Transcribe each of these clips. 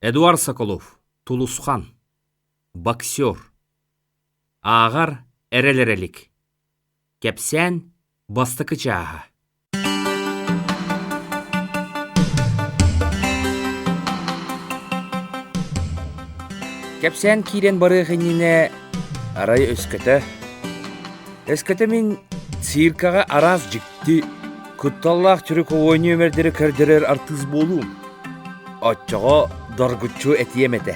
Эдуард Соколов, Тулусхан, боксер. Ағар әрелерелік. Кепсен бастықы чаға. Кепсен кирен бары ғыніне арай өскөті. Өскөті мен циркаға араз жікті. Күтталлақ түрік ойны өмірдері көрдерер артыз болуым. Отчаға доргутчу әтиеметі.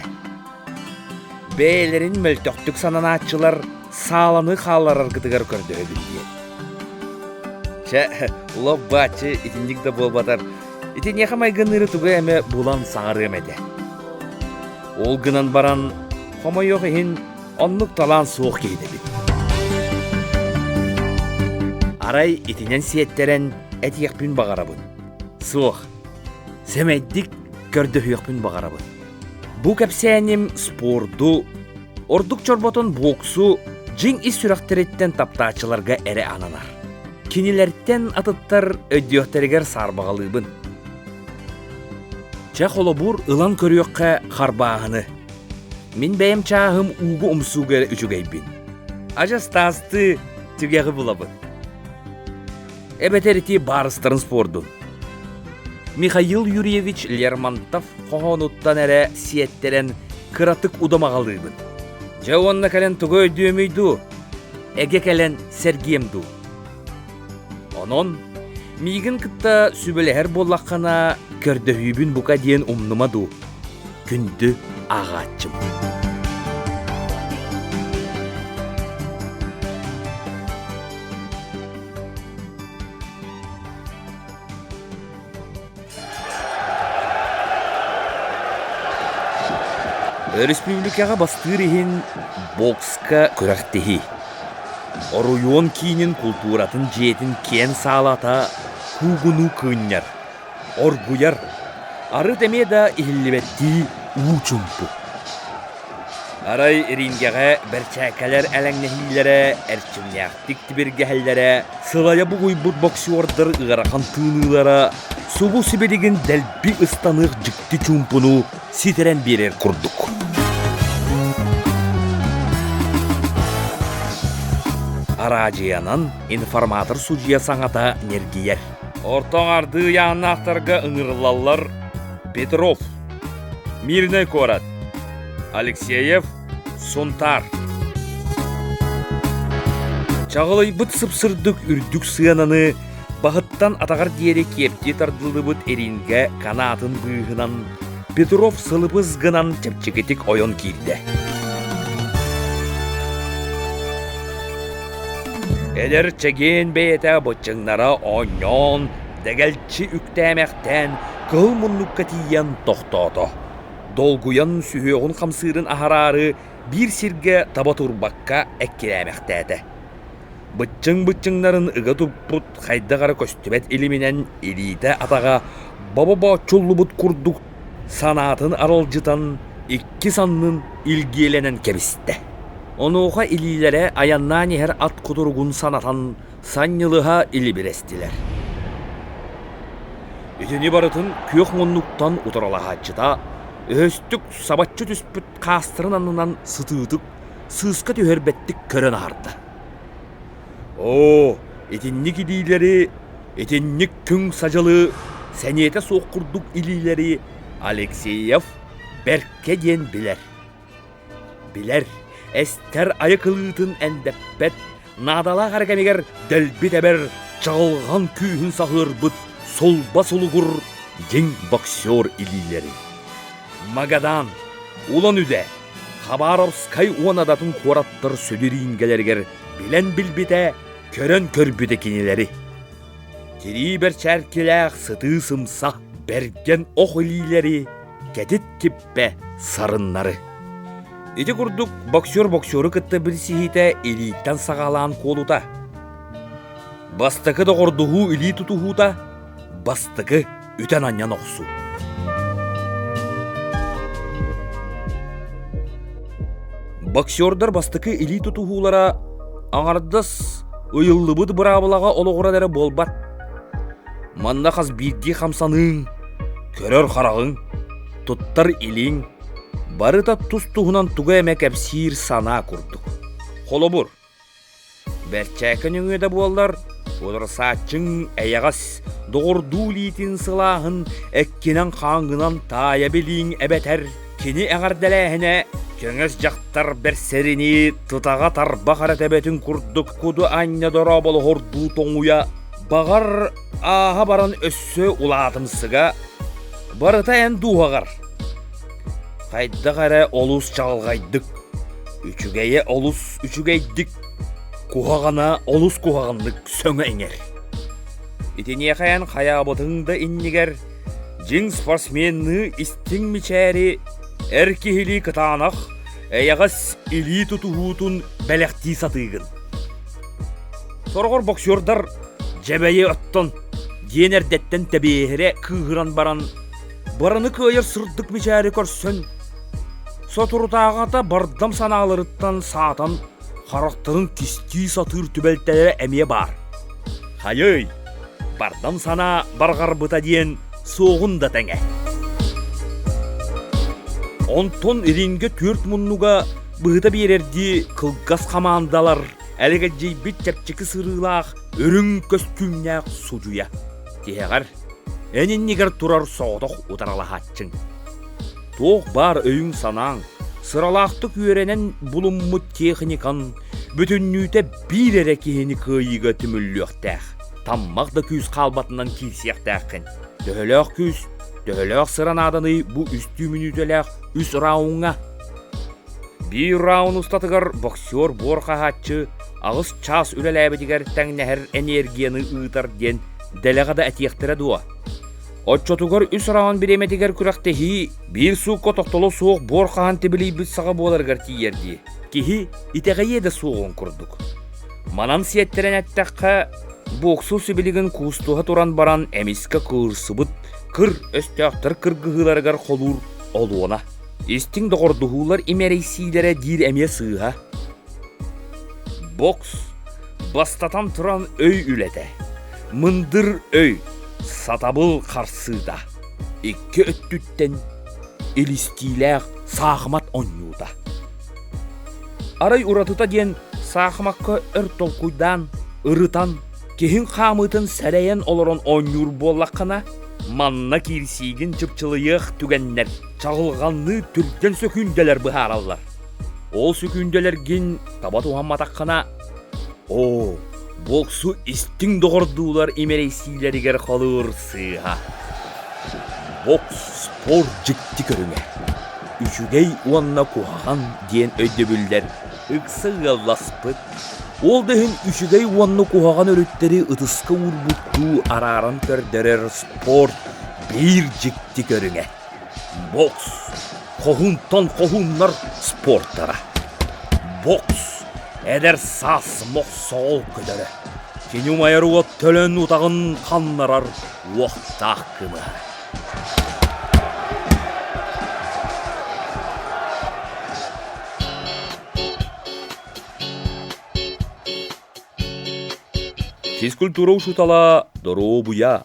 Бәйлерін мөлтөктік сананатчылар саланы қалар аргытыгар көрді өбілден. Лоб бачы итіндік да болбатар. Итін яқамай ғыныры тұғы әмі бұлан саңары әмеді. Ол ғынан баран қомай оғын онлық талан суық кейді бит. Арай итінен сиеттерен әтияқпін бағарабын. Суық. Сәмәйдік көрді хүйіқпін бағарабын. Бұ кәпсәнім спорду, ордық чорботын боксу, жин ис сүрақтыреттен таптачыларға әрі ананар. Кенелерттен атыттар өдіоқтерігер сарбағалыбын. Ча қолобур ылан көріоққа қарбағыны. Мен бәйім чағым уғы ұмсуғары үчігейбін. Ажастасты түгеғі бұлабын. Әбәтеріті барыстырын спордун. Михаил Юрьевич Лермонтов қоғонуттан әрі сиеттерен кыратык удамағалыбын. Жауанна кәлен тұғы өйдіөмейду, әге кәлен сәргемду. Онон, мигін кытта сүбелер боллаққана көрдіхүйбін бұқа дейін умнымаду. Күнді ағатчым. Республикаға бастырыхин бокска көрәқтіхи. Оруйон кейінін культуратын жетін кен салата хугуну кынняр. Оргуяр. Ары деме да ихілібетті учумпу. Арай рингеға бәрчәкәлер әләңнәхилері, әрчімнәқтік тібергәхілері, сылая бұғой бұд боксиордыр ұғарақан тынылары, субу сүбелеген дәлбі ұстанық жікті чумпуну ситерен берер құрдық. Аражиянан информатор судья саңата нергияр. Ортоңарды яғынақтарға ұңырлалар Петров, Мирный Корат, Алексеев, Сонтар. Чағылай бұт сыпсырдық үрдік сыянаны бағыттан атағар диері кепте тардылы бұт еринге канатын бұйғынан Петров сылыбыз ғынан чепчекетік ойон келді. Эдер чеген бейті бұтчыңнара ойнон, дәгәлчі үктәмәқтен қыл мұнныққа тиен тоқтады. Долгуян сүйеғын қамсырын ахарары бір сирге таба турбаққа әккеләмәқтәді. Бұтчың-бұтчыңнарын ұға тұппұт қайдағары көстібет еліменен елейді атаға баба чоллы бұт күрдік санатын аралжытан ikki sanının ilgiylenen kebisті. Onuğa ililere ayannan her at kudurgun sanatan sanyılığa ili birestiler. Üteni barıtın kök monluktan utaralahacıda östük sabatçı tüspüt kastırın anından sıtıdık, sığıska tüherbettik körön ağırdı. Etinlik ilileri, etinlik kün sacalı, seniyete soğukurduk ilileri Alekseyev Berke diyen biler. Biler, ester ayakılığıtın endeppet, nadala gargameger delbit eber, çağılgan kühün sahır bıt, solba solugur, jen boksör ilileri. Magadan, ulan üde, Khabarovskay uanadatın korattır södürüyüngelerger, bilen bilbite, körön körbüdekinileri. Kiri ber çerkileğ sıtı sımsah, bergen oq ilileri, kedit kippe sarınları. Eti kurduk boksörü kıttı bir sihite elitten sağalan koluda. Bastıkı da korduğu ili tutuhu da, bastıkı üten anyan oqsu. Boksörдөр bastıkı ili tutuhulara ağardas ıyıllıbıd bırabılağa oluğuradары bolbat. Manda qaz birdi xamsanın, körör qarağın, туттар илиң, барыта тустуһунан туга эмек эпсиир санаа курдук. Холобур, бәрчәкін өңеді болар, олырсачың әяғас доғырду литин сылағын әккенен қаңғынан тая білейін әбәтәр, кені әғардәләхіне көңіз жақтар бәрсеріні тұтаға тарба қаратәбәтін күрдік күді анна дора болы хорду тоңуя, бағар аға баран өссі ұлатымсыға, барыта ән дуғағар. Қайда қара олус чағылғайдық, үчігейе олус үчігейдік, куғағана олус куғағындық сөңі еңер. Итіне қаян қаябытыңды иннігер, жың спортсменні істің мечәрі, әркехілі кытанақ, әяғас илі тұтуғутын бәләқті сатығын. Сорғыр боксердар жәбәйе оттон, денердеттен тәбейірі күйіран баран, барыны көйер сырдық мечәрі көрсін, сотұртағата бардам саналырыттан саатан қарақтырын кісті сатыр түбәлтәлері әме бар. Хайый, бардам сана барғар бұта дейін соғын да тәңе. Онтон ринге 4 мұннуға бұғыта берерді қылғас қамандалар, әлігі жейбет чәпчікі сырылақ, өрің көскүннәқ сұжуя. Тегер, әненнегер тұрар соғдық ұтаралағатчың. Тоқ бар өйін санаң, сыралақты көренен бұлыммыт техникан, бүтіннүйті бір әрекені көйігі түмілліқтәқ. Таммақды күз қалбатынан келсектәқін. Дөліқ күз, дөліқ сыран адыны бұ үсті минутеләқ үс рауынға. Bir raun ұстатығыр боксер борқағатчы, ағыз час үлеләбедігер тәңнәхір энергияны ұйтар ден дәліғада әтектірі дуа. Отчотугар үс раун биреметигер күрәктехи, bir суық котоқтолу суық борқаған тебілей біз саға боларғар тиерді. Кихи итеғайе де суығын күрдік. Манан сиеттерен әттәққа боксу сөбілігін кустуға туран баран әмескі кырсыбыт, кыр өстіяқтыр кыргығыларғар қолур олуына. Истің доғырдығулар имерейсилері дир әме сыға. Бокс бастатан тұран өй үледі. Мындыр өй сатабыл қарсыда. Екі өттүттен елістиләғ сағымат онюда. Арай ұратыта ден сағымаққа өр толкуйдан, ұрытан, кехін қамытын сәрәйен олырын онюр болаққана, манна кирсиген чыпчылыйық түгеннер, чағылғанны түрден сөкүнделер бұхаралар. Ол сөкүнделерген таба туған матаққана, о, боксу истің доғырдулар имерейсилерігер қалыр сыға. Бокс спор жікті көріңе. Үшігей уанна куаған ден өйдөбілдер, ұқсыға ласпыт. Ол дәхін үшігей уанна куаған өріттері ұтысқы урбутту араран көрдерер спорт бір жікті көріңе. Бокс, қоғынтан қоғынлар спорттара. Бокс, әдер сас моқ соғыл көдері. Кеню майыруға төлін ұтағын қаннарар уақтақ кімі. Физкультура ушутала дору буя.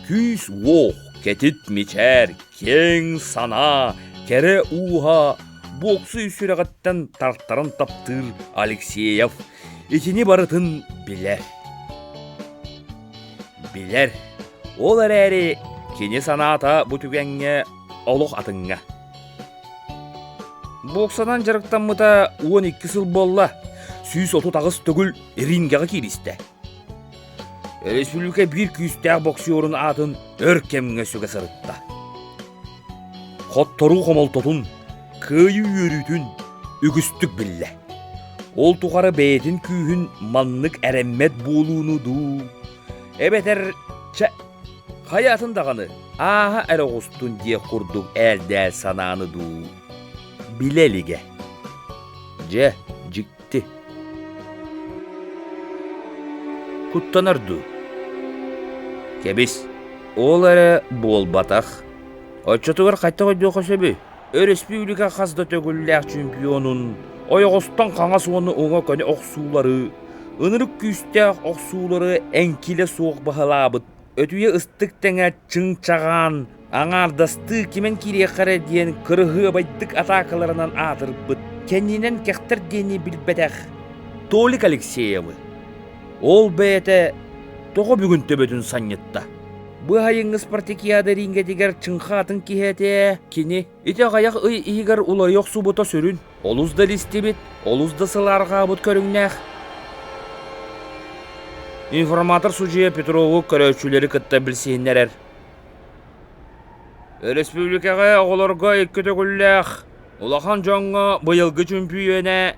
Күз оқ, кетит мечер, кен сана, кере уға, боксы үсірағаттан тарттарын таптыр Алексеев. Итini барытын билер. Билер. Ол әрі кене саната бұтүгенге олық атыңға. Боксанан жарықтан мұта 12 сыл болла. Сүйс оту тағыз түгіл рингеға келісті. Республика bir küstәк боксерын атын өркеміңе сөге сырытта. Қоттору қомалтотын, көйі өрітін, үгістік білі. Ол тұқары бәйетін күйін маннық әрәммет болуыны ду. Әбетер қаятын дағаны, аға әрі ғыстын де құрдық әлдәл сананы ду. Білеліге. Жікті. Куттанырды. Кебіс, ол әрі бол батақ. Отчатығыр қайтта қойды қосебі. Республика қазда төгілләқ чемпионын, ойғыстан қаңас оны оңа көне оқсулары, ынырық күстәқ оқсулары әңкелі соқ бағалабыт өтүйе ыстык теңе чыңчаған, аңардасты кемен кире қара дейін кырығы байдык атакаларынан атырбыт. Кеннинен кектер дейіні білбәдәқ. Толик Алексеевы. Ол бәйті тоғы бүгін төбөтін санетта. Бұ хайыңыз партикияда ринге дегер чыңқатын кихете кені. Ите ғаяқ үй игер улар йоқ субыта сүрін. Олузда листебет, олузда сыларға бұт көріңнәқ. Информатор Суджия Петрову көрәчүлері кітті білсейіннерер. Республикаға оғыларға екі төгілләқ. Улахан жаңға бұйылғы чемпионы,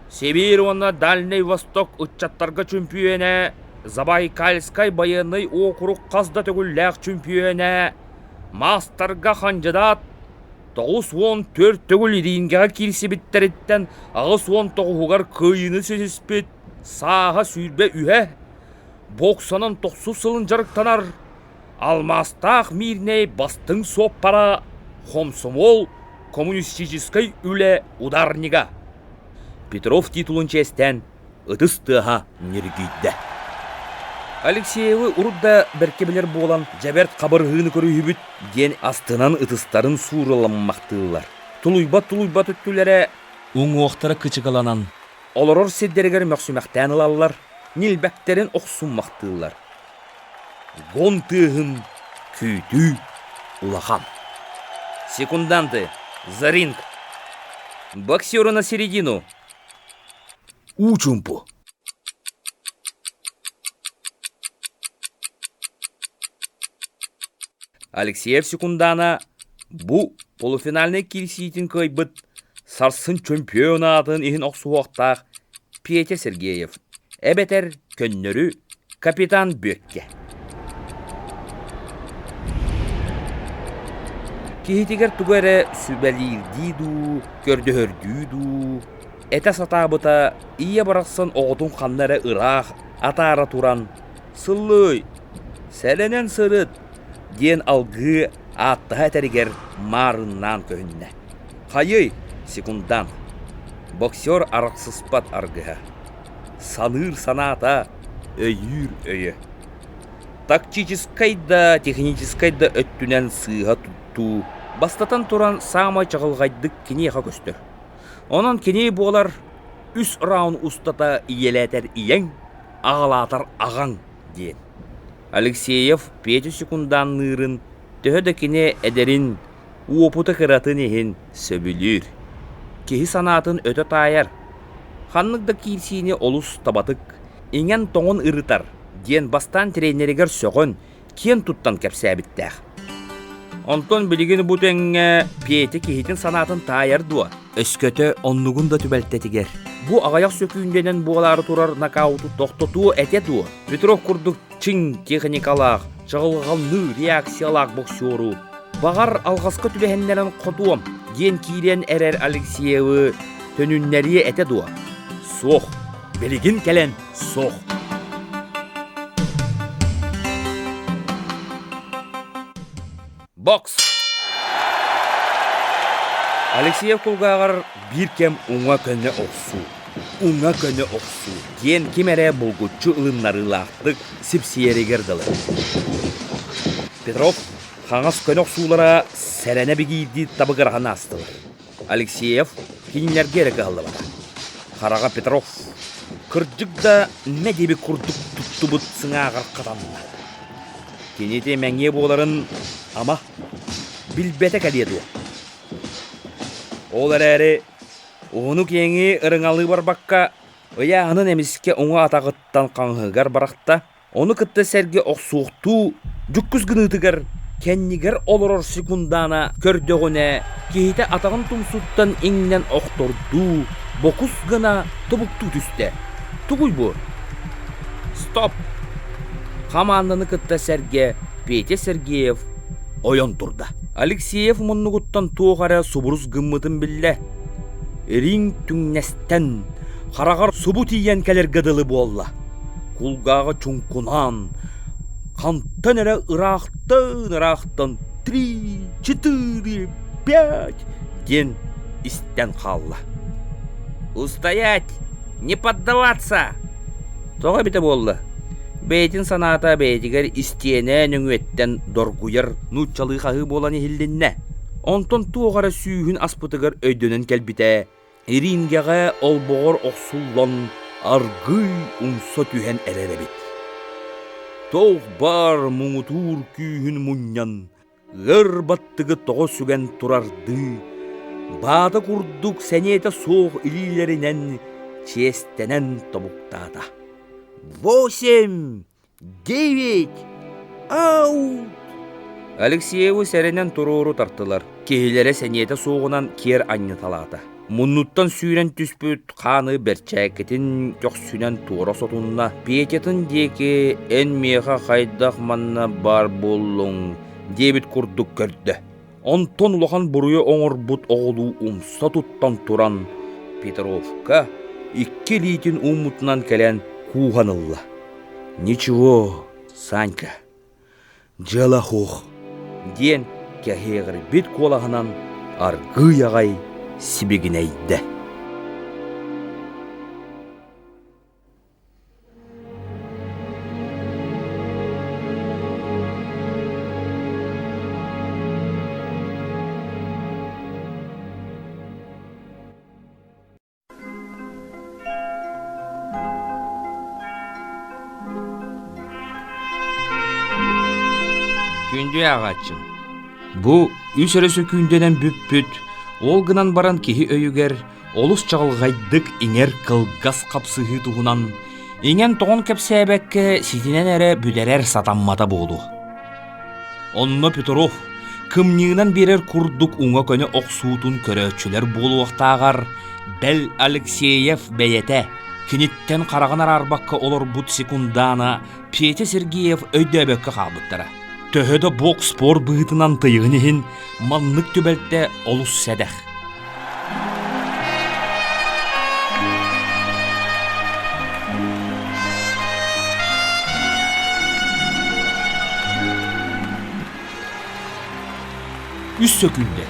Сибирь оны Дальний Восток ұтчаттарға чемпионы, Забайкальскай байыны округ қазда төгілләқ чемпионы, Мастарға қанжадат, 9-14 төгіл ирингаға келсі біттереттен, ағыз 19-ғығар көйіні сөзіспет, саға сүйірбе үйе, боксанын 90 сылын жарықтанар, Алмастақ мирней бастың соппара, Хомсомол, коммунистической үлі ударнига. Петров титулын честен ұтыстыға нергейді. Алексеевы ұрудда бәркебелер болан жәберт қабырғыны көрі үбіт ден астынан ұтыстарын суырыламмақтылар. Тулуйбат өттілері оң оқтары кычығаланан. Олорор седдерігер мәқсумақтан алалар, нелбәктерін оқсуммақтылар. Гонтығын күйті улахан. Секунданты. За ринг. Боксеру на середину. Учумпу. Алексеев секундана bu полуфинальный кирситин көйбіт сарсын чемпионатын ихин оқсуақтақ Петя Сергеев. Әбетер көннөрі капитан Бөкке. Кихитигер тугары сүбәлирдиду, көрдөхөрдүйду. Эте сатабыта ия барақсын оғытын қаннары ырақ, атара туран. Сыллый, сәленен сырыт, ден алғы аттыға тәрігер марыннан көнне. Қайый, секундан, боксер арақсыспат арғыға. Саныр саната, өйір өйі. Тактическай да, техническай да өттінен сыға тұтту. Бастатан туран самай чағылғайдық кенеға көстір. Онан кене болар үс раун устата иелетер иен, ағалатар ағаң дейін. Алексеев 5 секундан нырын, төһі кене әдерін опыты қыратын ехін сөбілір. Кехі санатын өті тайар. Ханнықда кирсине олус табатық, еңен тоңын ырытар, дейін бастан тренерігер соғын, кен туттан кәпсәбіттәқ. Онтон білігіні бұтыңа Петі кехетін санатын тайар дуа. Өскөті оннуғын да түбәлттетігер. Бұ ағаяқ сөкүйінденен бұғалары тұрар нокауту тоқтотуы әте дуа. Петров күрдік чың техникалақ, жағылғалны реакциялақ боксеру. Бағар алғасқы түбәхеннерін қотуам. Ген кейрен әрер Алексеевы төнүннәрие әте дуа. Соқ, білігін кәлен соқ. Бокс. Алексеев кулгағар бір кем уңа көне оқсу. Ген кемере бұлғытчы ұлынлары лақтық сіпсиерегер дылы. Петров қаңас көне оқсулара сәрәне бігейді табығырған астылы. Алексеев кенілерге әрі қалды бада. Қараға Петров кірдікда мәдебі күрдік тұтты бұт сыңа ағар қатанына. Кенете мәңе боларын ама білбәті кәледі. Олар әрі оны кеңі ырыңалы бар баққа ұяғының әмеске оңа атағыттан қаңғығар барақта оны күтті сәрге оқсуқту жүккіз гынытығар кәннігер олырор секундана көрдіғіне кейті атағын тұмсуттан еңнен оқтырду бокус гына тұбықту түсті. Тұғыл бұр. Стоп! Команданы күтті сәрге Петя Сергеев ойон тұрды. Алексеев мұнығыттан туғары субұрыз гыммытын білі. Ринг түңнестен қарағар субу тиен кәлер гыдылы болла. Кулғағы чүнкунан қантын әрі ырақтын 3, 4, 5 ден істен қалла. Устоять, не поддаваться! Тоға біті болла. Бейтин саната бейтигер истиене нүңүеттен доргуяр нуччалы хахы боланы хилдинне. Онтон туогара сүүхүн аспытыгар өйдөнен келбите. Ирингеге олбогор оксуллон аргый умсо түһен эреребит. Тоқ бар муңутур күйін мұньян, ғыр баттығы тоғы сүген турарды, бады күрдік сәнеті соқ илилерінен честенен тобуктада. 8, 9, аут! Алексееву сәрінен тұруру тартылар. Кейлері сәнеті соғынан кер анны талады. Мұнуттан сүйрен түспүт қаны берчәкетін көксүнен тура сотунна. Пиететін деке ән меха қайдақ манна бар болуң дебіт күрдік көрді. Онтон лохан бұруы оңыр бұт оғылу умса туттан туран Петровка 2 литин умутынан кәлен куғанылла. Ничего, Санька, жала хух. Ден кәхеғір бет қолағынан арғы яғай сибегинейді. Күнді ағачым. Бұ үсірісі күнденен бүп-бүт, ол гынан баран кехи өйігер, олыс чағылғайдық еңер қылғас қапсығы туғынан, еңен тоғын кәпсәбәкке сетінен әрі бүлерер сатанмада болу. Онны Петров, кымныңынан берер күрдік уңа көне оқсуытын көрөтчілер болу оқтағар, бәл Алексеев бәйеті, кенеттен қарағанар арбаққа олар бұт секундана Петя Сергеев өйдөбөкке қабыттара. Төһөдө бок спор быытынан тыйығынығын маннык төбәлтті олус сәдәқ. Үс сөкүнді.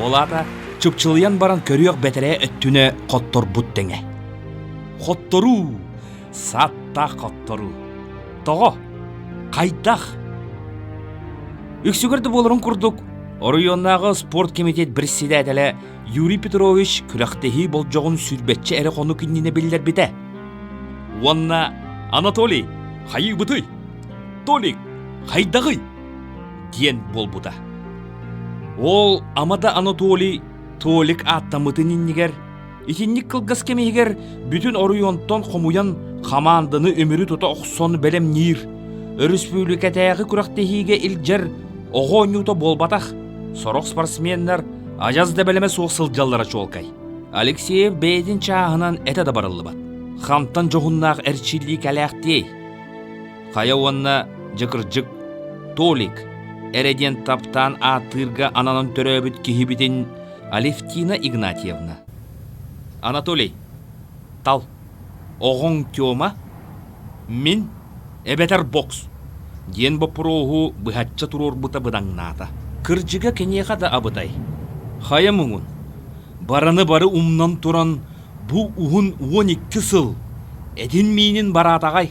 Олада чыпчылыян баран көріяқ бәтірәе өттүне қоттор бұт деңе. Қоттору, сатта қоттору. Тоғы, қайдақ. Үксігірді болырын күрдік. Орыйоннағы спорт комитет председателі Юрий Петрович күліқтегі бұл жоғын сүрбетчі әрі қону күніне білдер біті. Онна Анатолий, қайы бұты? Толик, қайдағы? Ден бол бұда. Ол амада Анатолий Толик аттамытын иннігер, итинник қылғас кемегер бүтін орыйонтон қомуян қамандыны өмірі тұта оқсон бәлем нир. Республикатағы күріқтегіге илджер оғойнуто болбатақ. Сорок спортсменнер ажазда бәлеме соқсыл жаллара чолкай. Алексеев бейдін чағынан әті да барылы бат. Хамтан жоғыннақ әрчілі кәләқтей. Қая онна жықыр-жық Толик әреден таптан атырға ананын төрөбіт кехібітін Алевтина Игнатьевна. Анатолий, тал, оғын тёма, мен эбетер бокс. Ден бапырогу быхатча турор бута быдаңната. Кыржыга кенеха да абытай. Хая мұңын. Бараны бары умнан туран бу уғын 12 сыл. Эдин мейнин баратағай.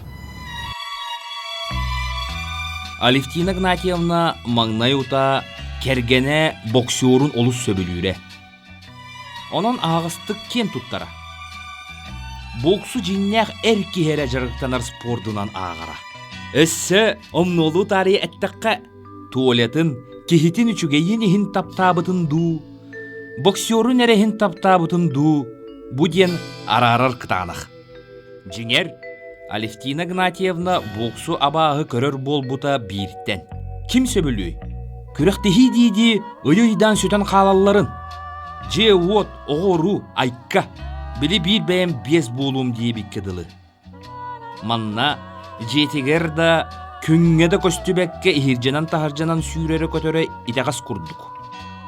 Алевтина Игнатьевна маңнай ута кергене боксерун олус сөбілюре. Онан ағыстық кен туттара. Боксу жиннях әркихере жарықтанар спордунан ағара. Өссі омнолу тарии әттіққа туалетін кехитин үчіге енихин таптабытын ду, боксерун әрехин таптабытын ду, буден арарар кытанық. Жинер, Алевтина Игнатьевна боксу абағы көрір бол бұта бейірттен. Ким сөбілуй? Күріқтіхи дейді ұйыйдан сөтен қалаларын. Же от оғыру айққа, білі бір бәйім без болуым дейбік кеділі. Манна, жетігер да күнгеді көстібәкке ихиржанан тахаржанан сүйрері көтөрі итағас күрдік.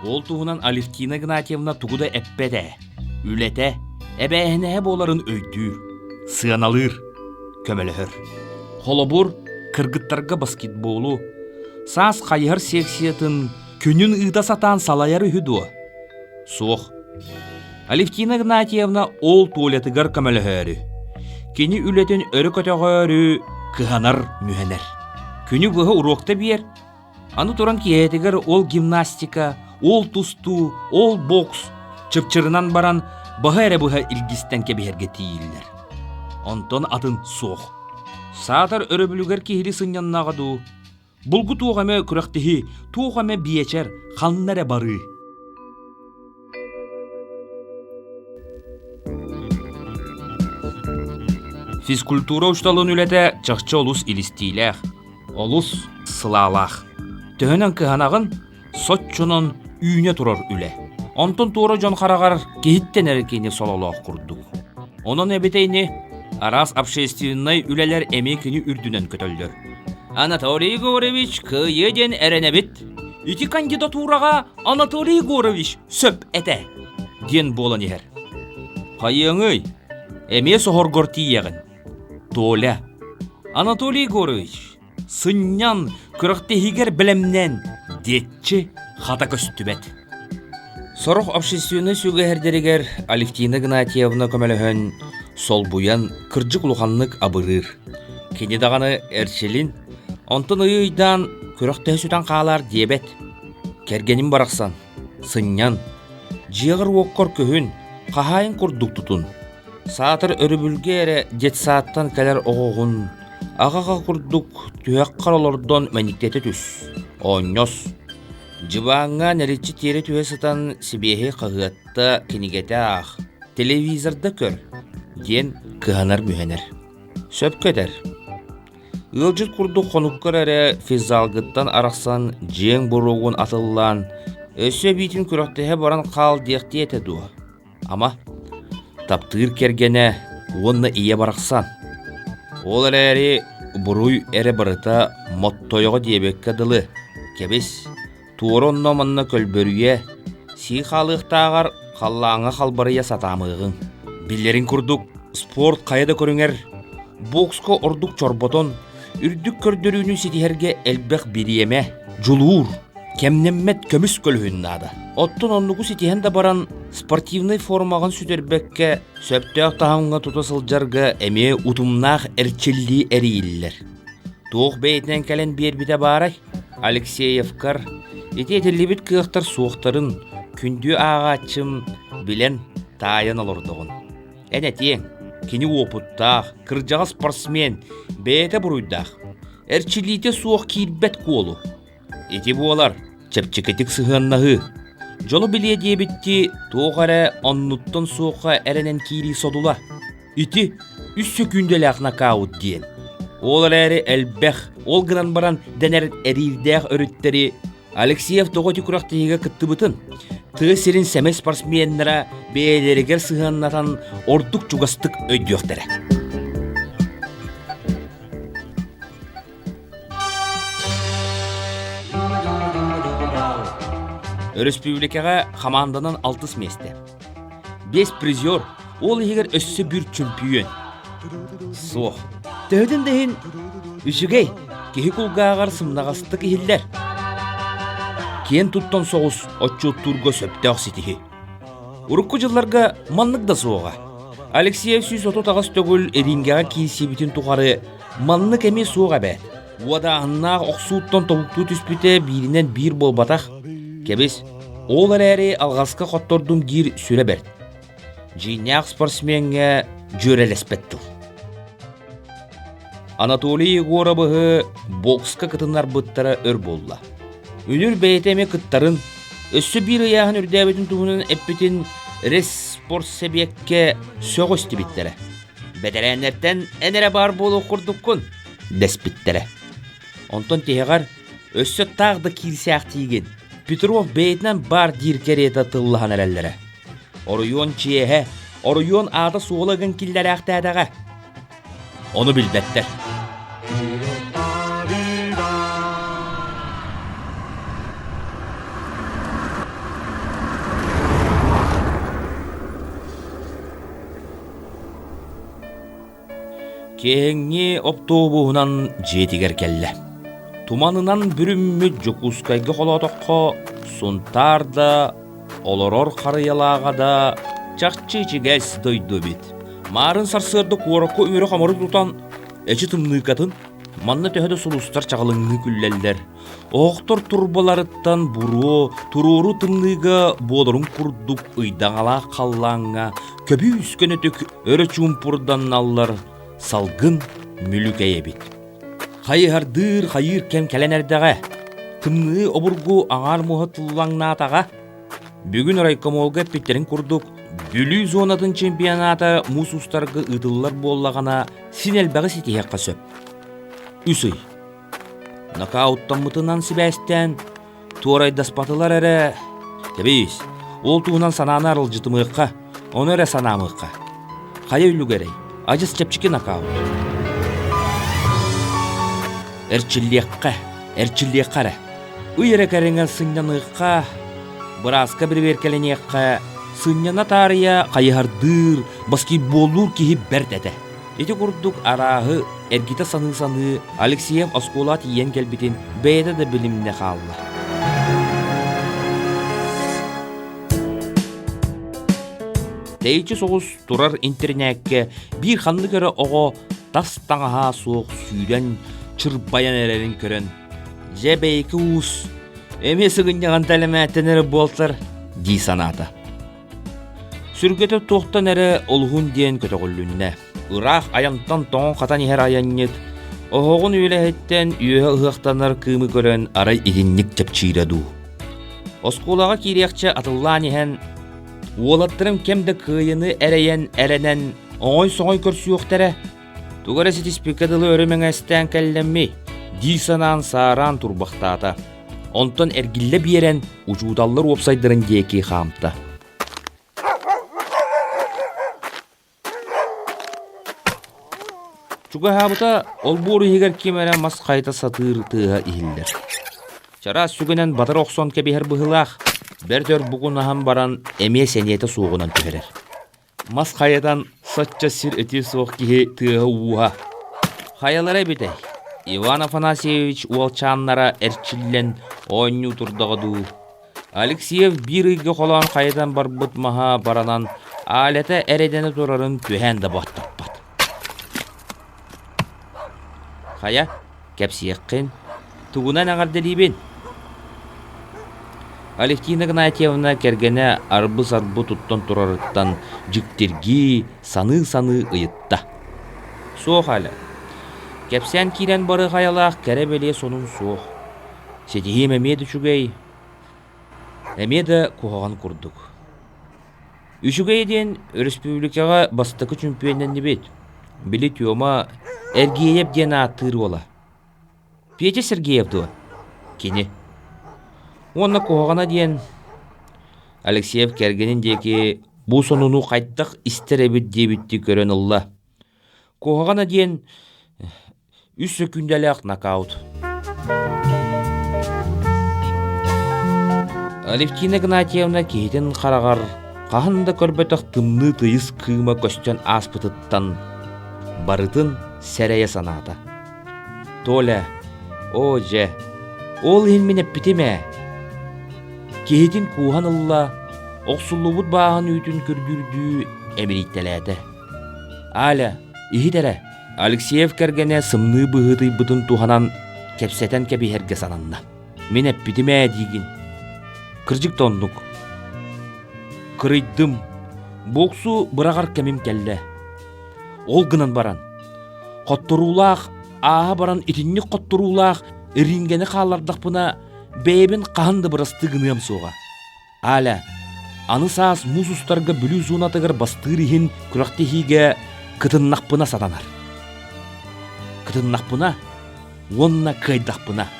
Ол туғынан Алевтина Игнатьевна туғыда әппәді, үләті, әбәйіне боларын өйдір, сығаналыр, көмеліғір. Холобур кыргыттарға баскетболу, саас қайығыр секциятын күнін ұйда сатан салайары хүді. Соқ, Алевтина Игнатьевна ол туалетігер көмеліғірі. Кені үлетін өрі көтіғірі кыһанар мүһэнер. Күнү быһы урокта биер. Аны туран киэтигер ол гимнастика, ол тусту, ол бокс, чыпчырынан баран быһы эре быһы илгистен кебиһерге тииллер. Онтон атын суох. Саатар өрөбүлүгер киһири сыннаннагыду. Булгу туғаме күрәктіхи, туғаме биечер, ханнары бары. Физкультура ұшталын үләті чақчы олус илістейләқ, олус сылалақ. Төхінен кыханағын сотчунын үйіне тұрар үлә. Онтын туыры жон қарағар кейіттен әрекені солалақ құрдық. Onun ebeteyni Aras общественный үләләр әмекені үрдінен көтөлдір. Анатолий Егорович кыйеден әренебет. Ити кандидатураға Анатолий Егорович сөп әтә. Ден болан ехер. Қайыңый, әме соғырғыр тиегін. Толя. Анатолий Егорович, сыннян күріқтегігер білімнен детчі хата көстібет. Сорох общественный сүгәһәрдерегер Алевтина Гнатьевна көмәләһен сол буян кыржык луханлык абырыр. Кене даганы әрчелин, онтын ыйдан күрәктә сүтән калар диебет. Кергенин бараксан, сыннян, жиғыр оққор көһүн, кахайын курдук тутун. Саатыр өрүбүлгере дет сааттан кәлер оғуғын, ағаға курдук түйәк қаралордон мәниктеті түс. Оньос. Жыбаңа нәречі тері түйе сытан сибехе қағытта кенегеті ақ. Телевизорда көр. Ден кыһанар мүһэнер. Сөп көтер. Ылжыт курдук қонуккар әрі физалгыттан арақсан жең бұруғын атыллан, өсө битин күрәктеһе баран қал дияқти еті дуа. Ама таптыр кергене уонна ие барақсан. Ол әрі бұруй әрі барыта моттойығы дебекке дылы. Кебес туоронно манна көлбөрүе си халықтағар қаллаңа қалбарыя сатамығын. Биллерин курдук спорт қайда көріңер. Бокско ордук чорботон үрдүк көрдөрүүнү ситиһерге элбэх бириеме жулуур кемнеммет көмүс көлүһүн наада. Оттон оннугу ситиһен да баран спортивный формагын сүтөрбекке сөптөк таһаңга тутасылжарга эме утумнаах эрчилли эрииллер. Туох бейтнен кэлен биэрбите баарай Алексеевкар итетелибит кыахтар суохтарын күндү аагаачым билен тайын олордогун. Энетиең кини опуттаах, кыржаға спортсмен, бейте бұруйдақ. Әрчилите суық кирбет қолу. Эти болар, чепчекетік сығаннағы. Жолы біле дебетті тоғары оннуттан суыққа әрінен кири содула. Ити үссі күнделіғна кауыт дейін. Олар әрі әлбәқ, ол ғынан баран дәнер әрирдәқ өріттері Алексеев тоғыты күрақтығыға күтті бұтын. Тығысерін сәмес спортсменнера бейлерігер сығаннатан ордук чугастык өйдіоқтары. Республикаға команданан 6 месте. 5 призер, ол егер өссі бір чемпион. Соқ. Тәудің дейін үшігей, кехі құлғағар сымнағастық ехілдер. Кен туттан соғыс отчуттурға сөптәқ сетихи. Урукку жылларға маннық да соға. Алексеев сүйс ототағас төгіл эрингеға кейсебітін туғары маннық әме соға бәд. Уада аннақ оқсуыттан тобукту түспіте бірінен бір болбатақ. Кебес, олар әрі алғасқа қоттордың дир сүре бәрд. Жинақ спортсменге жөрелеспеттіл. Анатолий Егоровы бокска кытынар бұттара өр болла. Үнір бәйтеме кыттарын, өссі бір ұяғын үрдәбетін туғының әппетін рес спорт себекке соғысты біттері. Бәдәрәнерттен әнәрі бар болу құрдыққын дәспіттері. Онтон тегеғар өссі тағды кирсе ақтиген. Петров бәйтінен бар диркереті тыллыған әрәлері. Оруйон чиеге, оруйон ады суғылығын киллері ақтадыға. Оны білбәттер. Кеңе оптобуғынан жетігер келі. Туманынан бүріммі жүкускайғы қолатыққа сұнтарда, олорор қарыялаға да чақчы чигәс дойду бит. Марын сарсырды қорыққы өмірі қамыры тұтан Эчи тымныкатын манна төһөдө сулустар чагалыңны күллеллер. Оохтор турбаларыттан буруу, туруру тымныга болорун курдук ыйдаңала қаллаңа, көбі үскөн өтүк өрө чумпурдан наллар салгын мүлүкейебит. Хайырдыр хайыр кем келенердеге, тымны обургу аңар муһатыллаңнаатага. Бүгүн райкомолга питтерин курдук, бүлүү зонатын чемпионата мусустаргы ыдыллар боллагана синелбеги ситиһекка сөп. Үсүй. Нокауттан сибәстен, туорайдаспатылар әрі, тебейіз, ол туғынан сананы арылжытымыққа, оны әрі санамыққа. Қая үлі керей, ажыз чепчікі нокаут. Әрчіллекқары. Үйері кәрінген сыннаныққа, бұразқа бір беркеленеққа, сыннана тария қайығардыр, баскетболур кейіп бәрдеді. Эти курдук арағы эргите саны Алексеев оскола тиен келбитин бейді да білімне қалла. Тейчі соғыз турар интернетке бір ханны көрі оғы тас таңаға соқ сүйден чырбаян әрерін көрін. Жебейкі ұс, әме сығыннаған тәлімәттенері болсыр, дей санаты. Сүргеті тоқтан әрі олғын ден көтіғылүнне. Ырақ аянтан тоң қатан ехер аяннет, оғығын үйләхеттен үйе ұғықтанар кымы көрін арай едіннік чапчыраду. Осколаға керекчі атыллан ехен, уолаттырым кемді кыйыны әрейен әренен оңой-соңой көрсі өқтәрі. Туғары сетиспекадылы өрімен әстен кәлләмей, дей санан сааран турбақтата. Онтан әргілі берен ұжудаллар опсайдырын деке қамта. Чуга хабыта ол бору егер кемерен мас қайта сатыр тыға ихиллер. Чара сүгінен батыр оқсон кебехер бұғылақ, бәрдер бұғын ахам баран әме сәнеті соғынан түхерер. Мас қайадан сатча сир өте соқ кеге тыға уға. Қаялары бетей, Иван Афанасьевич уалчаннара әрчіллен ойну тұрдағыду. Алексеев бір үйге қолан қайадан бар бұтмаға баранан алеті әредені тұрарын түйәнді баттаппат. Хая, кәпсиеккен, тугунан аңардалибен. Алевтина Гнатьевна кергене арбы-сарбы туттан турарыттан жіктерги саны-саны ыйытта. Соқ әлі. Кәпсен кирен бары қаялақ кәребеле сонун соқ. Сетихим әмеді чүгей. Әмеді қоғаған күрдік. Үшігейден республикаға бастықы чүмпейнен небет. Білі түйома Эргеев ден аттыр ола. Петя Сергеев дуа. Кені. Онна қоғана ден Алексеев кергенін деке бұл сонуну қайттық истеребіт дебітті көрін ұлла. Қоғана ден үс сөкүндәләқ нокаут. Алевтина Гнатьевна кейден қарағар қағында көрбетіқ тымны тыйыз кыма көстен аспытыттан барытын сәрәйе саната. Толя, о же, ол елмене бітеме. Кейден куған ұлла, оқсуллубут бағын үйтін көрдірді әміреттеләді. Аля, ихидәрі, Алексеев кәргене сымны бұғыды бұтын туғанан кәпсәтен кәбихерге сананна. Мен әппетіме дейгін. Кіржік тондық. Кырыйдым. Боқсу бірағар кәмім кәлі. Ол гынан баран. Қоттырулақ, аға баран итінні қоттырулақ, ірингені қалардық бұна бәйбін қағынды бұрасты гынығым соға. Аля, аны саас мұз ұстарға бүлі зонатығыр бастырығын күрақтехиге кытыннақ бұна сатанар. Кытыннақ бұна, онна қайдақ бұна.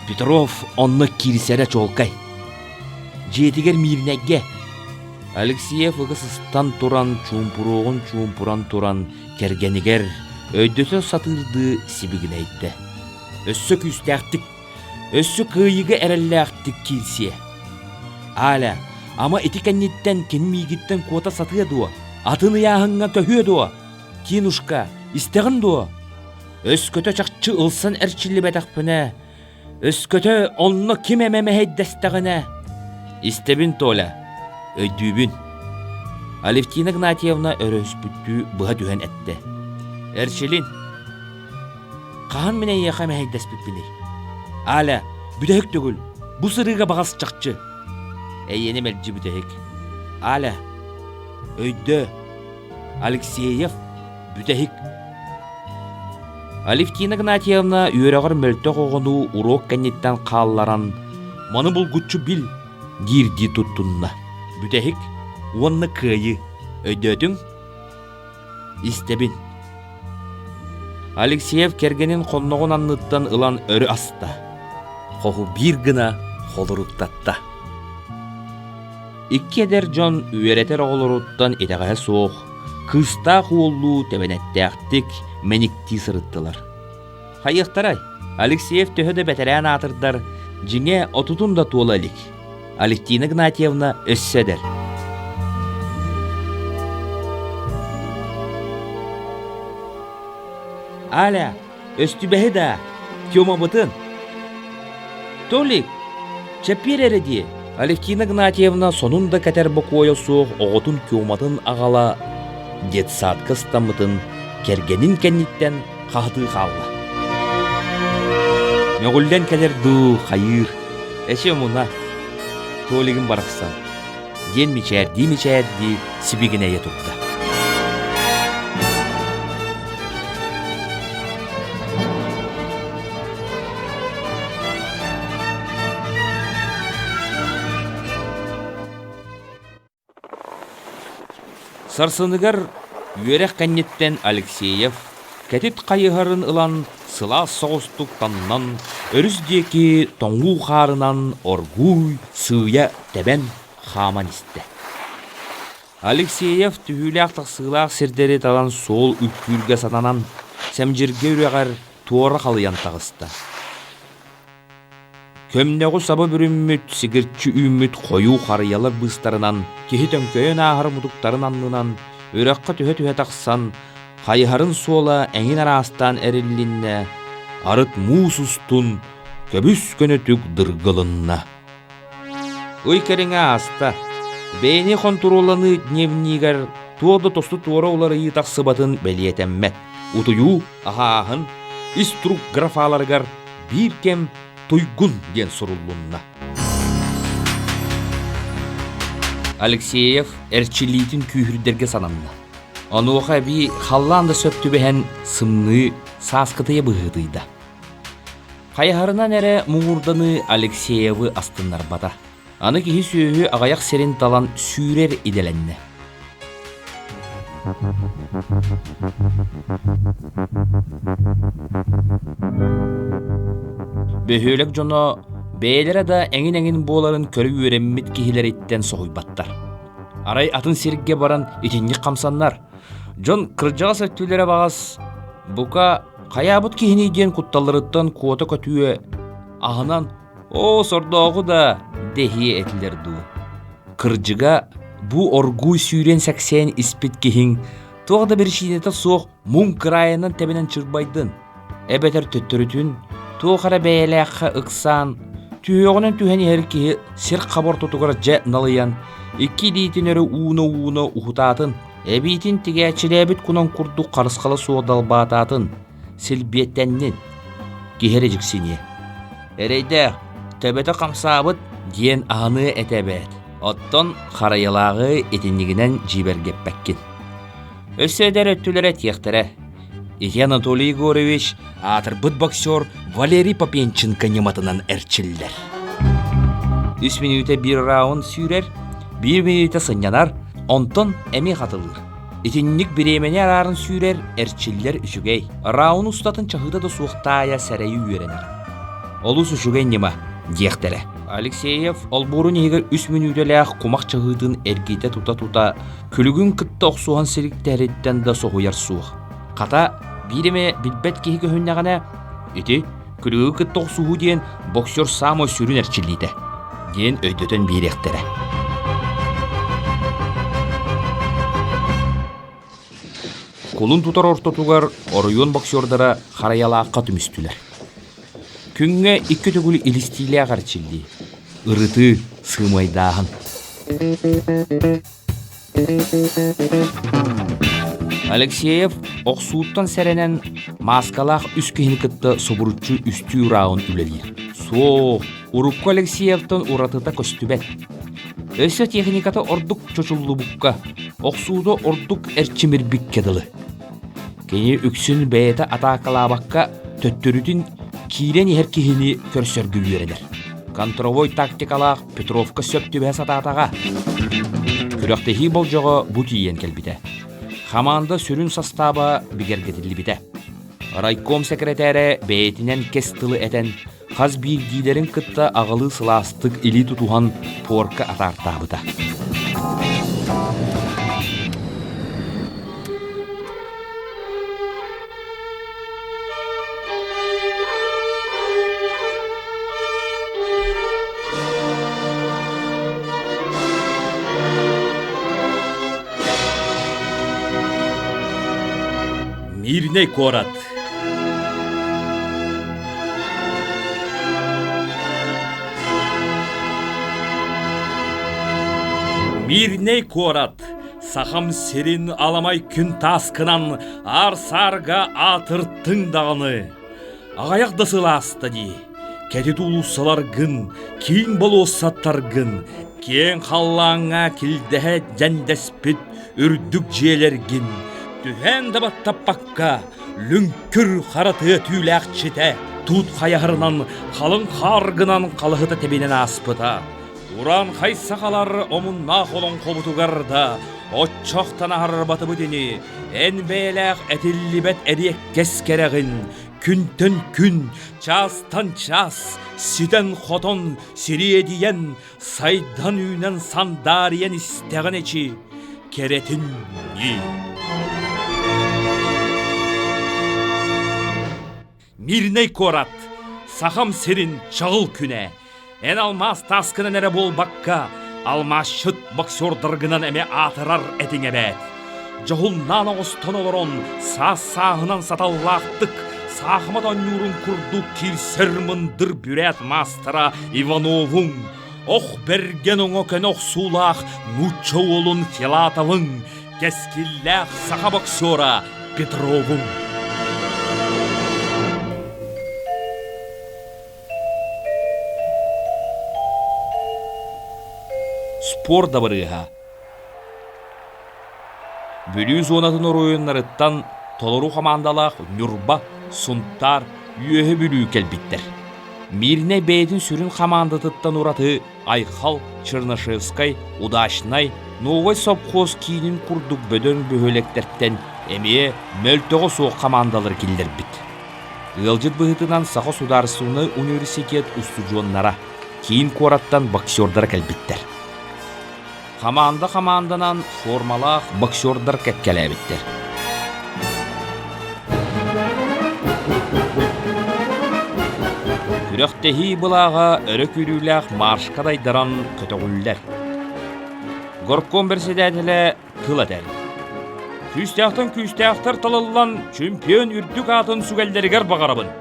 Петров онны кирисәрі чолқай. Жетігер мирнәгге. Алексеев ұғысыстан туран, чумпуран туран, кергенігер, өйдөті сатырды сибігін әйтті. Өссі күстәқтік, өссі қыйығы әрәлләқтік кирсе. Аля, ама этикәннеттен кенмейгіттен кота сатыя дуа, атыны яғынға көхі дуа, кинушка, истеғін дуа. Өс көті чақчы ұлсан әрчілі бәтақпіне, өс көті онны кем әмәмәйдәстіғіне. Истебін Толя, өйдүйбін. Алевтина Гнатьевна өрөс бүттүү бұға дүйен әтті. Әрчілін, Qahan mene yaqa mehaydas bipini. Ala, bütehik dögül. Bu sırıga bağas çakçı. Yeni melci bütehik. Ala, öydü. Alexeyev bütehik. Алевтина Гнатьевна үйрәгір мөлтөк оғыну урок кәнеттен қалларан маны бұл күтчі бил дирди туттунна. Бүтәхік, онны күйі өйдөтің? Истебін. Алексеев кергенін қонноғын анныттан ылан өрі аста. Қоғы бір гына қолыруттатта. Икки әдер жон үйеретер оғылыруттан етеғая соқ. Кыста қуылу тәбәнәттәқтік мәникті сырыттылар. Хайықтарай, Алексеев төхөді бәтәрән атырдар, жіңе отутун да туыл әлік. Алевтина Гнатьевна өссәдер. Аля, өстүбәһі да, кема бұтын. Толик, чәппер әреді. Алевтина Гнатьевна сонunda кәтер бұқойы соқ оғытын кематын ағала детсадқы стамытын кергенін кәнниттен қағды қалла. Мәғілден кәлер ду, қайыр. Әше мұна, толигін барықсан. Ген мечәрді, сібігіне етіпті. Сарсыныгар үйерек кәннеттен Алексеев кәтет қайығарын ылан сыла соғыстық таннан өріздекі тоңғу қарынан оргуй сыя тәбән хаман істі. Алексеев түйіліқтық сылақ сердері талан сол үккүрге сананан сәмжерге үрегар туора қалыян тағысты. Көмнеғу сабы бүрімміт, сігіртчі үміт қойу қарыялар бұстарынан, кехітен көйін ағыр мұдықтарын аннынан, өраққа түхе тақсан, қайығарын сола әңін арастан әрілінне, арыт мұсыстун, көбіс көні түк дырғылынна. Ой кәріңе аста, бәйіне контроланы дневнигар, туоды тосты туора олары етақ сыбатын бәлиетеммет. Утую, ағағын, иструк графаларгар бір кем Туйгун ден суруллунна. Алексеев әрчилитин күйірдерге сананна. Онуға би халланда сөптүбәһән сымны саскытыя бұғыдыйда. Қайғарынан әрі мұғырданы Алексеевы астыннар бата. Аны кихи сүйі ағаяқ серін талан сүйрер иделенне. Бөхөлек жоно бәйлері да әңін боларын көрі өреммет кихилер еттен соғойбаттар. Арай атын серікке баран етінні қамсаннар. Жон кыржаға сөттілері бағас. Бұқа қаябыт кихинейден құтталырыттан куота көтуе. Ағынан, о сордоғы да дехие етілерді. Кыржыға бұ оргуй сүйрен сәксен іспет кихин. Тоғда бір шейнеті соқ мұң кырайынан тәбінен чырбайдын. Әбетер төттірітін Туохара бәйләққа ықсан, түйеғынан түйәні әркеі сер қабар тұтығыра жә налыян, екі дейтін өрі уыны ұхытатын, әбейтін тігәчіләбіт күнан күрді қарысқалы соғдал бататын, сілбеттеннен, кехері жіксіне. Әрейді, төбеті қамсабыт, ден аны әтәбәт, оттон қарайылағы етінігінен жибергеп бәккен. Өссөдер өттілері тектірі. Анатолий Егорович, атырбыт боксер Валерий Попенченко нематынан әрчілдер. 3 минута бір раунд сүйрер, 1 минута сынянар, онтон әме қатылыр. Етіннік біремене арарын сүйрер, әрчілдер үшігей. Раунд ұстатын чағыда да суықтая сәрәйі үйеренер. Олыс үшігей нема, дектері. Алексеев олбурын егер 3 минуталақ құмақ чағыдың әргейті тута-тута, күлігін күтті оқсуған серіктәреттен да соғыяр суық. Қата биреме билбет кихи көһүннәгәнә, ити күлүгү кытты оқсуһу диен боксер само сүрүн әрчилите. Диен өйдөтөн биректере. Колун тутар ортотугар оройон боксердара хараялааққа түмүстүлер. Күнгө 2 түгүл илистиле гарчилди. Ырыты сымайдаган. Алексеев оқсууттан сәренен маскалақ үскейін кытты собуручу үсті урағын үлелер. Соқ, урукку Алексеевтан уратыта көстүбет. Өсі техникаты ордук чочуллу букка, оқсууда ордук әрчімірбік кеділі. Кені үксін бәйеті атакалабаққа төттөрүтін киирен еркехini көрсөргү бередер. Контровой тактикалақ Петровка сөптүбе сататаға. Күрөктехи бол жоғы бұ тиен келбіде. Хаманда сүрін састаба бігергетілі біде. Райком секретәрі бәйетінен кестілі әтен қаз бейгдейлерін кытта ағылы сыластық или тұтуған порка атартабыда. Мирный город. Мирный город. Сахам серин аламай күн таскынан арсарға атырттың дағыны. Ағаяқда сыласты ди. Кәдет улусаларгын, кейін болу саттаргын, кен қаллаңа кілдәе жәндәспіт үрдік желергін. Түхән дабаттаппаққа, лүңкір қаратығы түйләқ чете, тут қаяғырынан қалың қарғынан қалығыта тебенен аспыта. Уран қайсақалар омынна қолын қобытуғарда, отчоқтан арбаты бұдені, әнбәйләқ әтілібет әрек кескерегін, күнтін күн, частан час, ситен хотон, сириедиен, сайдан үйнен сандариен істеген ечі, керетін не. Мирный город, сахам серин чағыл күне, ән алмас таскынан әрі бол баққа, алмас шыт боксердыргынан әме атырар әтің әбәт. Жоғылнан оғыстан олырын, сағынан саталлақтық, сағымадан нүрін күрдік кирсер мындыр бүрәт мастыра Ивановың. Оқ берген оңы кән оқсулақ, мұчы олын Филатовың, кәскілләқ саға боксера Петровың. Спор дабырыға. Бөлі зонатын оройынларыттан толыру командалақ Нюрба, Сунтар, үйе бөлі келбіттер. Мирне бәйдің сүрін командатыттан ураты Айхал, Чернышевскай, Удачнай, Новой совхоз кейінін күрдік бөдін бөхөлектерттен әмее мөлтіғі соқ командалар келдер біт. Ғылжыт бұғытынан Сақы Сударсуны университет ұстыжуынлара, кейін қораттан боксердар келбіттер. Команданан формалақ боксердар кәткәләбіттер. Күректехи бұлаға өрі күріләқ маршқадайдаран көтіғілдер. Горком берседәділі тыл әтәр. Күстәқтір тылылан чемпион үрдік атын сүгәлдергер бағарабын.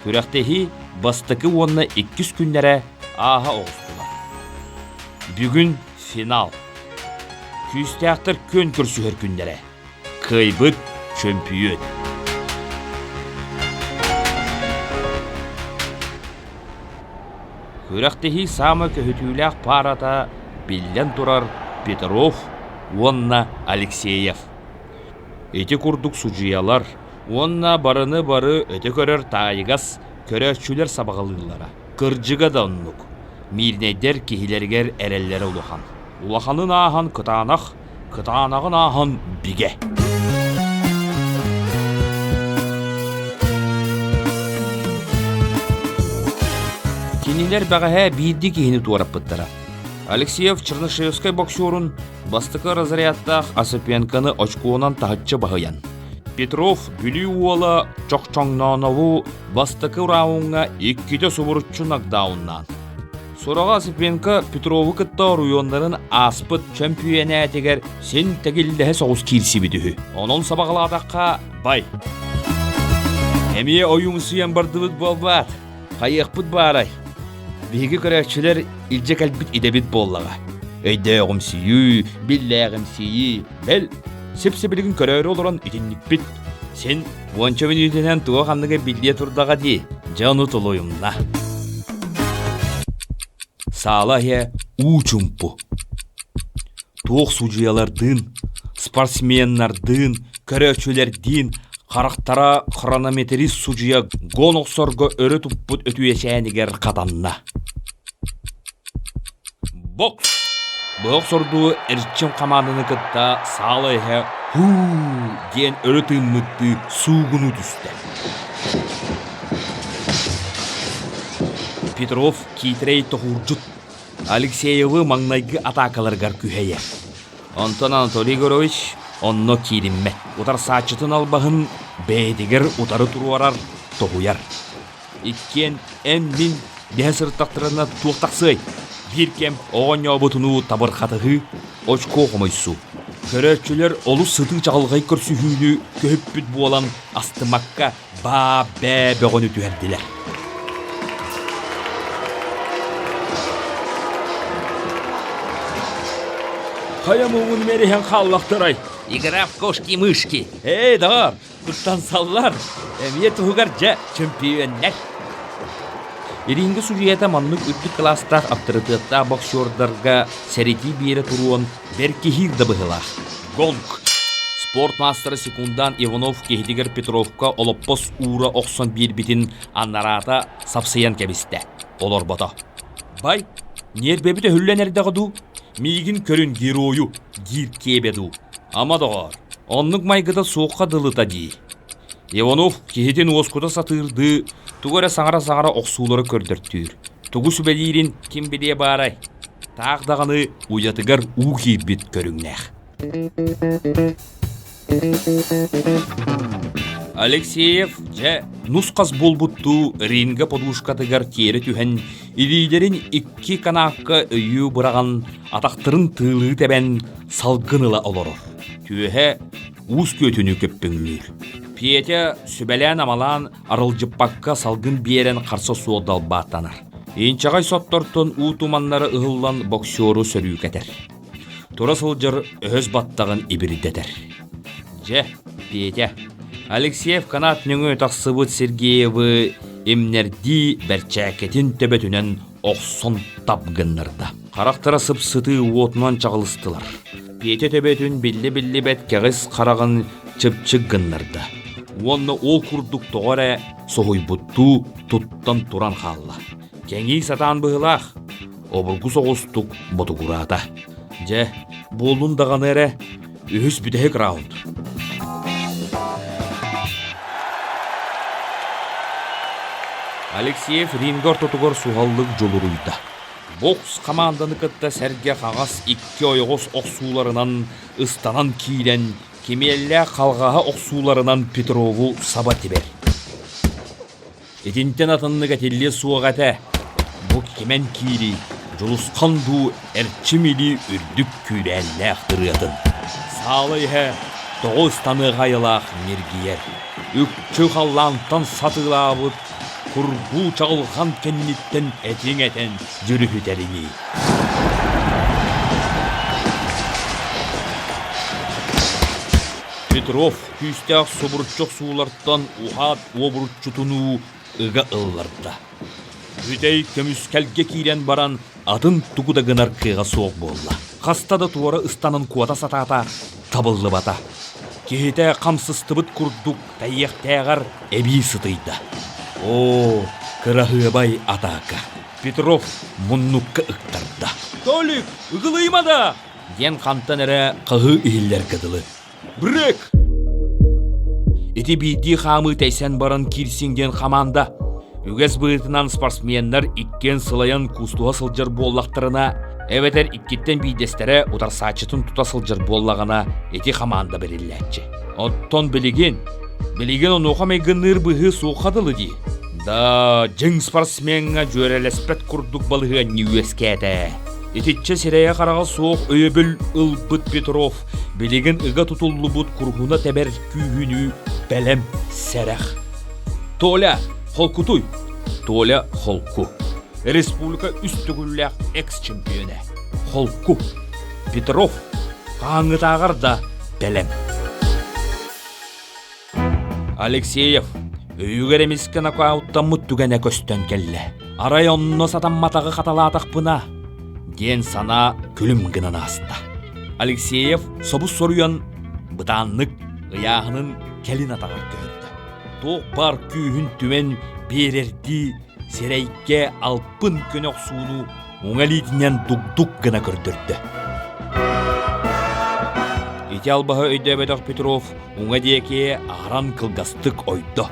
Күректехи бастықы онны 200 күнлері аға оғыстылар. Бүгін финал. Күстәқтір көн күрсүхер күнлері. Қайбыт чемпион. Күректехи самы көхітуләқ парата білден тұрар Петров, онна Алексеев. Эти күрдік сұжиялар, онна барыны бары өте көрер тайығас көрәчүлер сабағылылара. Кыржыға да ұннық. Мирнейдер кехилергер әрелері ұлахан. Улаханын ахан кытанақ, кытанағын ахан биге. Кенелер бағаға бейді кехіні туарап бұттара. Алексеев Чернышевскай боксерун бастықы разрядтақ Осипенканы очкуынан тағытчы бағыян. Петров бүлі уола чоқчоңнанову бастықы рауынға 2-те соборуччу нокдауннан. Сораға Осипенко Петровы кытта руйондарын аспыт чемпионе әтегер сен тәгілдігі соғыз кирси бідігі. Onun сабағыладаққа бай. Әмие ойымсыян бардывыд болбат. Хайықпыт барай. Биги көрәкчілер илже кәлбіт идебіт боллаға. Өйдәғым сүйі, билләғым сүйі. Бәл, сеп-себілігін көрәері олыран итіннік бит. Сен уанча минутінен туға қамныға билле тұрдаға де, жану тұлойымна. Саалахе учумпу. Тоқ судьялардың, спортсменнардың, көрәкчілердің, қарақтара хронометрист судья гон оқсорға өрі тұппыт өтуешәнігер қатанна. Бокс! Бұқ сорду әрчім қамадыны күтті саалайға ген өрі тыммытты суғыны түсті. Петров кейтірей тұғыржыт. Алексеевы маңнайғы атакаларғар күхейе. Антон Анатолий Горович онно киримме. Утар сачытын албағын бәйдігер утары тұруарар тоғуяр. Иккен әммин бәе сырттақтырына туықтақсый. Bir kem оған яубытыну табырқатығы очко қомайсу. Көрәтчілер олу сыты жағылғай көрсүйіні көп бүт болан астымаққа ба-бә бәғыны түйәрділер. Қаямуын мереген қаллақтырай. Игра в кошки-мышки. Дағар, құттан саллар. Әмие тұғығар жа чемпионнер. Ерингі сужиета маннық үттік кластақ аптырытыqta боксердарға сәрети бері тұруын бір кехилді бұғылар. Гонг. Спорт мастері секундан Иванов кехетігер Петровка олоппос ура оқсан бір бітін аннарата сапсыян кәбісті. Олар бата. Бай, нер бәбіті хүлленердіғыду, мейгін көрін герою гир кебеду. Амадағар, онның майғыда соққа дылыта дей. Иванов кехетен оскута сатырды, тугара саңара оқсулары көрдірттір. Тугу сүбәлерін кем біле барай. Тағдағаны уятыгар уғир бит көріңнәқ. Алексеев жа нұсқас болбутту ринга подушкатыгар кері түхен илилерін икки канаққа өйі бұраған атақтырын тылы тәбән салғыныла олорор. Түйе уыз көтіні көппіңлер. Петя сүбәлән амалан арылжыппаққа салгын берен қарсы суодал баттанар. Енчағай соттортын ұтуманнары ұғылан боксеру сөрі кәтер. Тура сылжыр өз баттағын ибірдетер. Же, Петя, Алексеев канат нүңі тақсыбыт Сергеевы емнерді бәрчәкетін төбетінен оқсон тапғынырда. Қарақтыра сып-сыты уотынан чағылыстылар. Петя төбетін білі бәт кәғіз қарағын чып-чып гыннырды. Онны ол күрдік тоғары соғой бұтту тұттан туран қалла. Кәңей сатан бұғылақ, обырғы соғыстық бұты құрата. Же, болын даған әрі өз бүдәк раунд. Алексеев рингар тұтығыр суғаллық жолырыйды. Бокс команданы кітті сәрге қағас 2 ойғыз оқсуларынан ұстанан кейлен кемелі қалғаға оқсуларынан Петрову саба тебер. Етінтен атынны кәтелі суағаты бұқ кемен кейлі жұлысқанду әрчімелі үрдік күйләлі ақтырыятын. Сағылайға тоғыстаны ғайылақ мергиер. Үкчі қаллантан сатылабыт құрбу чағылған кәннеттен әтен жүрі тәріне. Петров күстәқ собырчық суыларттан ұғат обырчытыну ұға ұлларды. Үдей көміскәлге кейлен баран атын тұғыда ғынар қиға соқ болла. Қастада туары ұстанын куата сатата табылы бата. Кейте қамсыстыбыт күрдік тәйек-тәғар әбей сытыйды. О, кырахыбай атака. Петров мұннукка ұқтарды. Толик, ұғылыймада! Ген қантан әрі қығы үйілер кыдылы. Брек! Эти бейді қамы тәйсен баран кирсинген қаманда. Үгіз бұйтынан спортсменнер иккен сылайын кустуға сылжыр боллақтарына, әветер иккеттен бейдестері ұтар сачытын тұта сылжыр боллағына эти қаманда берілләтчі. Оттон білеген онуға мәйгінір бұғы суқадылы дей. Да, жың спортсменға жөрелеспет күрдік балығы нюескәді. Ететче серея қараға соқ өйебіл ұлбыт Петров, білеген ұға тұтылы бұд күрғына тәбір күйіні бәлем сәрәқ. Толя, қолкутуй, Толя Холку. Республика үстігілләқ экс-чемпионы. Холку. Петров. Қаңытағыр да бәлем. Алексеев. Үйгер емескі нокауттан мұттүгәне көстен келі. Арайонны сатамматағы қаталатақ бұна. Ден сана күлім гынан аста. Алексеев собус соруян бұтанлық ұяғының келін атағар көрді. Тоқ бар күйін түмен берерді серейке алпын көнек суыну оңалитінен дук-дук гына көрдірді. Ити албаға өйді бәдіқ Петров оңа деке ағран қылғастық ойды.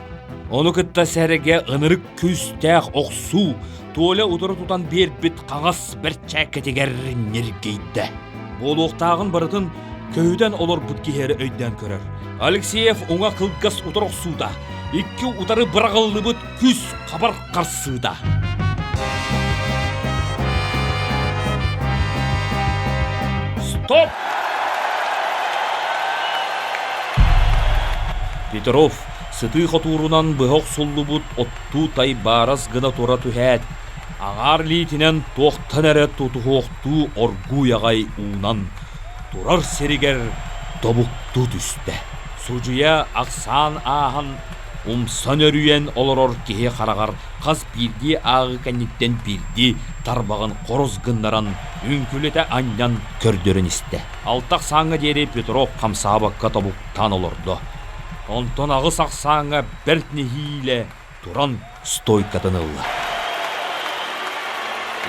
Оны күтті сәріге ынырық күстәқ оқсу, Толя ұдыры тұтан бербіт қағас бір чәкетегер нергейді. Бұл оқтағын барытын көйден олар бұткехері өйден көрір. Алексеев оңа қылғас ұдыр оқсуда, екі ұдары бірағылы бұт күз қабар қарсыда. Стоп! Петров сыты қатурынан бұғық сұллы бұт отту тай барас ғына тұра түхәд. Ағар лейтінен тоқтан әрі тұтуғоқту оргу яғай уынан. Тұрар серігер добуқту түсті. Сужуя ақсан ағын умсан өрүйен олырор кеге қарағар қаз бірді ағы кәнеттен бірді тарбағын қороз ғындаран үнкілеті аньян көрдерін істі. Алтақ саңы дері Петров қамсабаққа добуқтан олырды. Онтон ағы сақсаңа бәртіне хейлі тұран стойкатын ұлы.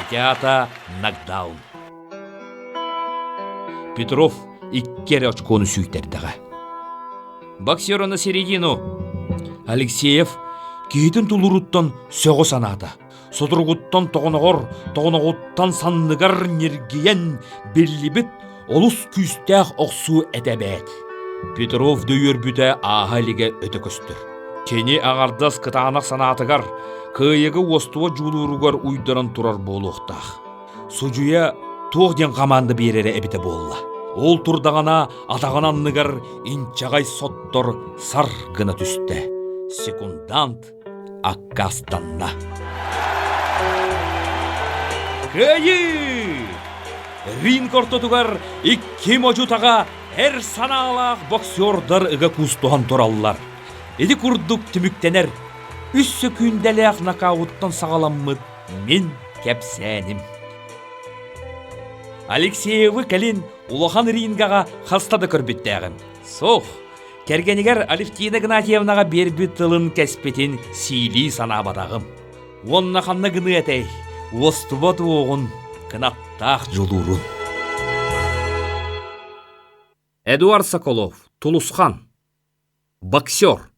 Итята нокдаун. Петров иккері очконы сүйтердіға. Боксер на середину. Алексеев кейтін тұлыруттан сөғы санады. Содырғыттан тоғынығыттан санныгар нергейен беллибіт олыс күстәқ оқсу әдәбәт. Петров дөйір бүті ағаліге өті көстір. Кені ағардас қытағанақ санатығар, күйегі остуа жулуругар уйдыран тұрар болуқтақ. Сужуя тоғден қаманды берері әбіті болла. Ол тұрдағана атағананныгар инчағай соттор сар гына түсті. Секундант аққастанна. Күйі! Ринг ортотугар икки можутаға әр саналақ боксердар ыға кустуған тұралылар. Эди курдук түміктенер. Үссі күндәләқ нокауттан сағаламмыд мен кәпсәнім. Алексеевы кәлін улахан рингаға хастады көрбіттәғім. Соқ, кәргенігер Алевтина Гнатьевнаға бербіт тылын кәспетін сейли санабадағым. Онна қанна гыны әтәй, остыбат оғын кынаттақ жолурун. Эдуард Соколов, Тулусхан, боксер.